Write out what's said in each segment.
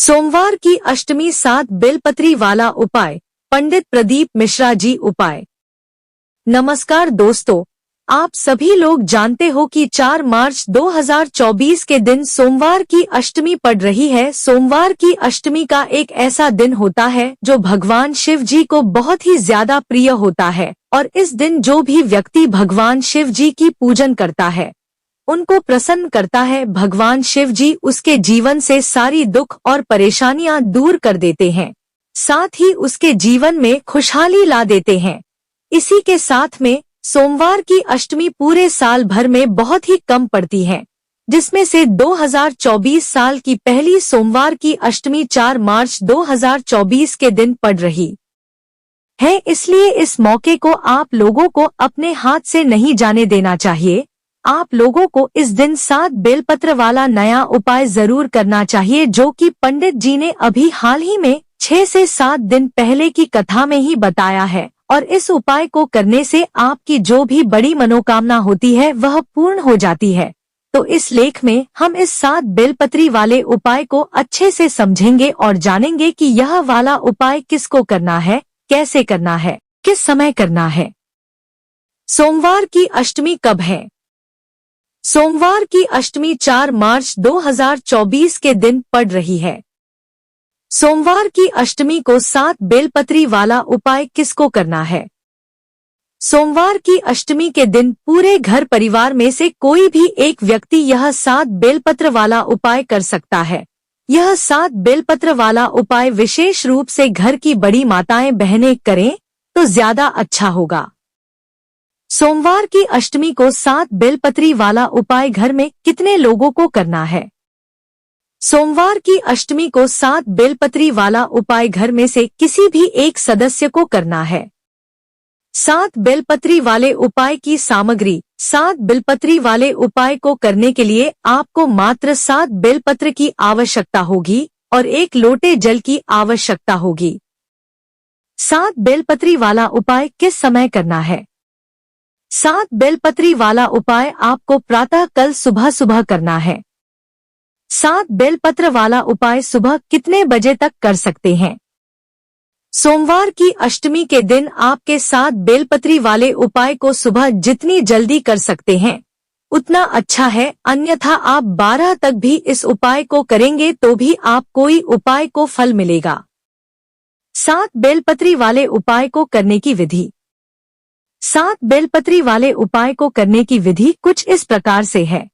सोमवार की अष्टमी 7 बेलपत्री वाला उपाय। पंडित प्रदीप मिश्रा जी उपाय। नमस्कार दोस्तों, आप सभी लोग जानते हो कि 4 मार्च 2024 के दिन सोमवार की अष्टमी पड़ रही है। सोमवार की अष्टमी का एक ऐसा दिन होता है जो भगवान शिव जी को बहुत ही ज्यादा प्रिय होता है और इस दिन जो भी व्यक्ति भगवान शिव जी की पूजन करता है उनको प्रसन्न करता है, भगवान शिव जी उसके जीवन से सारी दुख और परेशानियां दूर कर देते हैं, साथ ही उसके जीवन में खुशहाली ला देते हैं। इसी के साथ में सोमवार की अष्टमी पूरे साल भर में बहुत ही कम पड़ती है, जिसमें से 2024 साल की पहली सोमवार की अष्टमी 4 मार्च 2024 के दिन पड़ रही है। इसलिए इस मौके को आप लोगों को अपने हाथ से नहीं जाने देना चाहिए। आप लोगों को इस दिन 7 बेलपत्र वाला नया उपाय जरूर करना चाहिए, जो कि पंडित जी ने अभी हाल ही में 6 से 7 दिन पहले की कथा में ही बताया है और इस उपाय को करने से आपकी जो भी बड़ी मनोकामना होती है वह पूर्ण हो जाती है। तो इस लेख में हम इस 7 बेलपत्री वाले उपाय को अच्छे से समझेंगे और जानेंगे कि यह वाला उपाय किसको करना है, कैसे करना है, किस समय करना है। सोमवार की अष्टमी कब है? सोमवार की अष्टमी 4 मार्च 2024 के दिन पड़ रही है। सोमवार की अष्टमी को 7 बेलपत्री वाला उपाय किसको करना है? सोमवार की अष्टमी के दिन पूरे घर परिवार में से कोई भी एक व्यक्ति यह 7 बेलपत्र वाला उपाय कर सकता है। यह 7 बेलपत्र वाला उपाय विशेष रूप से घर की बड़ी माताएं बहनें करें तो ज्यादा अच्छा होगा। सोमवार की अष्टमी को 7 बेलपत्री वाला उपाय घर में कितने लोगों को करना है? सोमवार की अष्टमी को 7 बेलपत्री वाला उपाय घर में से किसी भी एक सदस्य को करना है। 7 बेलपत्री वाले उपाय की सामग्री। 7 बेलपत्री वाले उपाय को करने के लिए आपको मात्र 7 बेलपत्र की आवश्यकता होगी और 1 लोटे जल की आवश्यकता होगी। 7 बेलपत्री वाला उपाय किस समय करना है? 7 बेलपत्री वाला उपाय आपको प्रातः कल सुबह सुबह करना है। 7 बेलपत्र वाला उपाय सुबह कितने बजे तक कर सकते हैं? सोमवार की अष्टमी के दिन आपके 7 बेलपत्री वाले उपाय को सुबह जितनी जल्दी कर सकते हैं उतना अच्छा है, अन्यथा आप 12 तक भी इस उपाय को करेंगे तो भी आप कोई उपाय को फल मिलेगा। 7 बेलपत्री वाले उपाय को करने की विधि। 7 बेलपत्री वाले उपाय को करने की विधि कुछ इस प्रकार से है।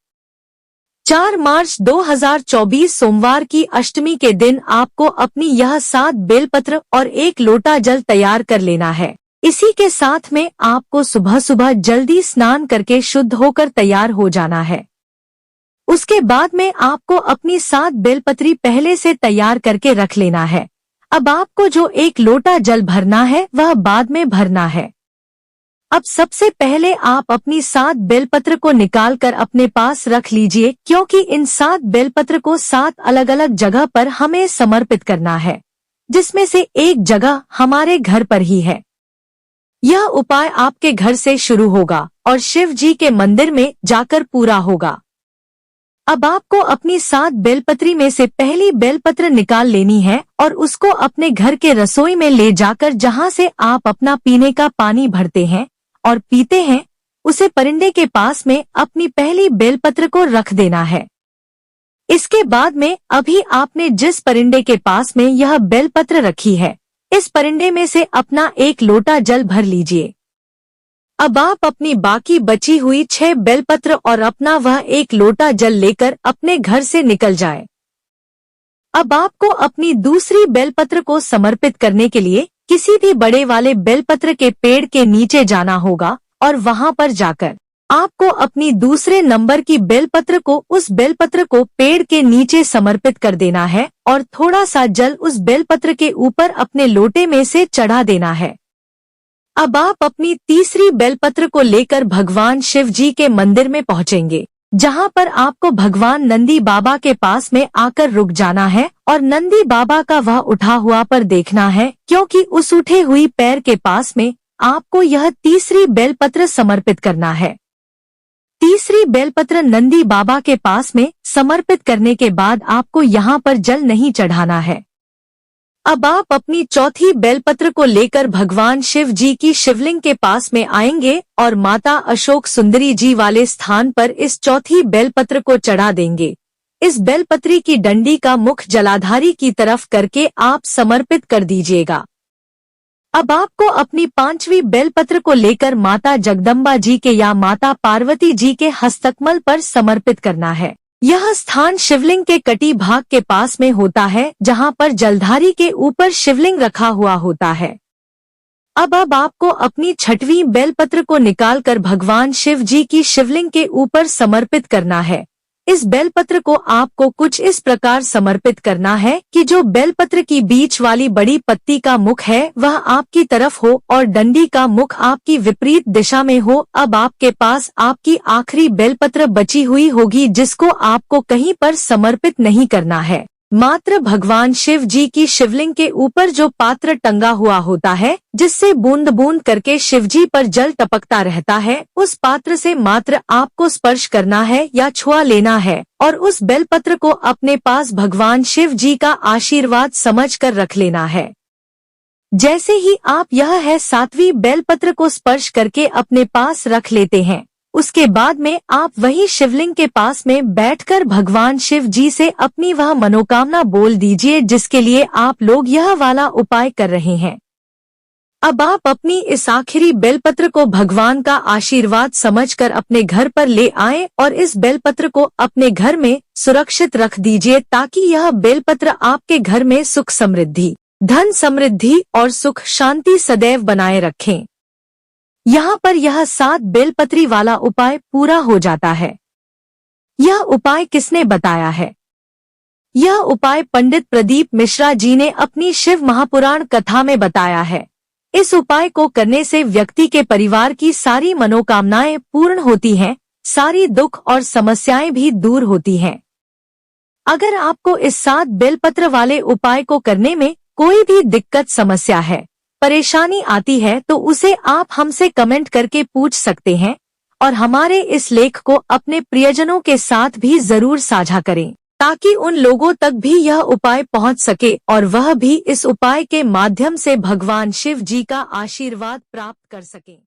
4 मार्च 2024 सोमवार की अष्टमी के दिन आपको अपनी यह 7 बेलपत्र और 1 लोटा जल तैयार कर लेना है। इसी के साथ में आपको सुबह सुबह जल्दी स्नान करके शुद्ध होकर तैयार हो जाना है। उसके बाद में आपको अपनी 7 बेलपत्री पहले से तैयार करके रख लेना है। अब आपको जो 1 लोटा जल भरना है वह बाद में भरना है। अब सबसे पहले आप अपनी 7 बेलपत्र को निकालकर अपने पास रख लीजिए, क्योंकि इन 7 बेलपत्र को 7 अलग अलग जगह पर हमें समर्पित करना है, जिसमें से एक जगह हमारे घर पर ही है। यह उपाय आपके घर से शुरू होगा और शिव जी के मंदिर में जाकर पूरा होगा। अब आपको अपनी 7 बेलपत्री में से पहली बेलपत्र निकाल लेनी है और उसको अपने घर के रसोई में ले जाकर जहां से आप अपना पीने का पानी भरते हैं और पीते हैं, उसे परिंदे के पास में अपनी पहली बेलपत्र को रख देना है। इसके बाद में अभी आपने जिस परिंदे के पास में यह बेलपत्र रखी है, इस परिंदे में से अपना 1 लोटा जल भर लीजिए। अब आप अपनी बाकी बची हुई 6 बेलपत्र और अपना वह 1 लोटा जल लेकर अपने घर से निकल जाए। अब आपको अपनी दूसरी बेलपत्र को समर्पित करने के लिए किसी भी बड़े वाले बेलपत्र के पेड़ के नीचे जाना होगा और वहां पर जाकर आपको अपनी दूसरे नंबर की बेलपत्र को उस बेलपत्र को पेड़ के नीचे समर्पित कर देना है और थोड़ा सा जल उस बेलपत्र के ऊपर अपने लोटे में से चढ़ा देना है। अब आप अपनी तीसरी बेलपत्र को लेकर भगवान शिव जी के मंदिर में पहुंचेंगे, जहां पर आपको भगवान नंदी बाबा के पास में आकर रुक जाना है और नंदी बाबा का वह उठा हुआ पर देखना है, क्योंकि उस उठे हुई पैर के पास में आपको यह तीसरी बेलपत्र समर्पित करना है। तीसरी बेलपत्र नंदी बाबा के पास में समर्पित करने के बाद आपको यहाँ पर जल नहीं चढ़ाना है। अब आप अपनी चौथी बेलपत्र को लेकर भगवान शिव जी की शिवलिंग के पास में आएंगे और माता अशोक सुंदरी जी वाले स्थान पर इस चौथी बेलपत्र को चढ़ा देंगे। इस बेलपत्री की डंडी का मुख जलाधारी की तरफ करके आप समर्पित कर दीजिएगा। अब आपको अपनी पांचवी बेलपत्र को लेकर माता जगदम्बा जी के या माता पार्वती जी के हस्तकमल पर समर्पित करना है। यह स्थान शिवलिंग के कटी भाग के पास में होता है, जहां पर जलधारी के ऊपर शिवलिंग रखा हुआ होता है। अब आपको अपनी छठवीं बेलपत्र को निकालकर भगवान शिव जी की शिवलिंग के ऊपर समर्पित करना है। इस बेलपत्र को आपको कुछ इस प्रकार समर्पित करना है कि जो बेलपत्र की बीच वाली बड़ी पत्ती का मुख है वह आपकी तरफ हो और डंडी का मुख आपकी विपरीत दिशा में हो। अब आपके पास आपकी आखिरी बेलपत्र बची हुई होगी, जिसको आपको कहीं पर समर्पित नहीं करना है, मात्र भगवान शिव जी की शिवलिंग के ऊपर जो पात्र टंगा हुआ होता है, जिससे बूंद बूंद करके शिव जी पर जल टपकता रहता है, उस पात्र से मात्र आपको स्पर्श करना है या छुआ लेना है और उस बेलपत्र को अपने पास भगवान शिव जी का आशीर्वाद समझकर रख लेना है। जैसे ही आप यह सातवीं बेलपत्र को स्पर्श करके अपने पास रख लेते हैं, उसके बाद में आप वही शिवलिंग के पास में बैठकर भगवान शिव जी से अपनी वह मनोकामना बोल दीजिए जिसके लिए आप लोग यह वाला उपाय कर रहे हैं। अब आप अपनी इस आखिरी बेलपत्र को भगवान का आशीर्वाद समझकर अपने घर पर ले आएं और इस बेलपत्र को अपने घर में सुरक्षित रख दीजिए, ताकि यह बेलपत्र आपके घर में सुख समृद्धि, धन समृद्धि और सुख शांति सदैव बनाए रखें। यहाँ पर यह 7 बेलपत्री वाला उपाय पूरा हो जाता है। यह उपाय किसने बताया है? यह उपाय पंडित प्रदीप मिश्रा जी ने अपनी शिव महापुराण कथा में बताया है। इस उपाय को करने से व्यक्ति के परिवार की सारी मनोकामनाएं पूर्ण होती हैं, सारी दुख और समस्याएं भी दूर होती हैं। अगर आपको इस 7 बेलपत्र वाले उपाय को करने में कोई भी दिक्कत, समस्या है, परेशानी आती है तो उसे आप हमसे कमेंट करके पूछ सकते हैं और हमारे इस लेख को अपने प्रियजनों के साथ भी जरूर साझा करें, ताकि उन लोगों तक भी यह उपाय पहुंच सके और वह भी इस उपाय के माध्यम से भगवान शिव जी का आशीर्वाद प्राप्त कर सकें।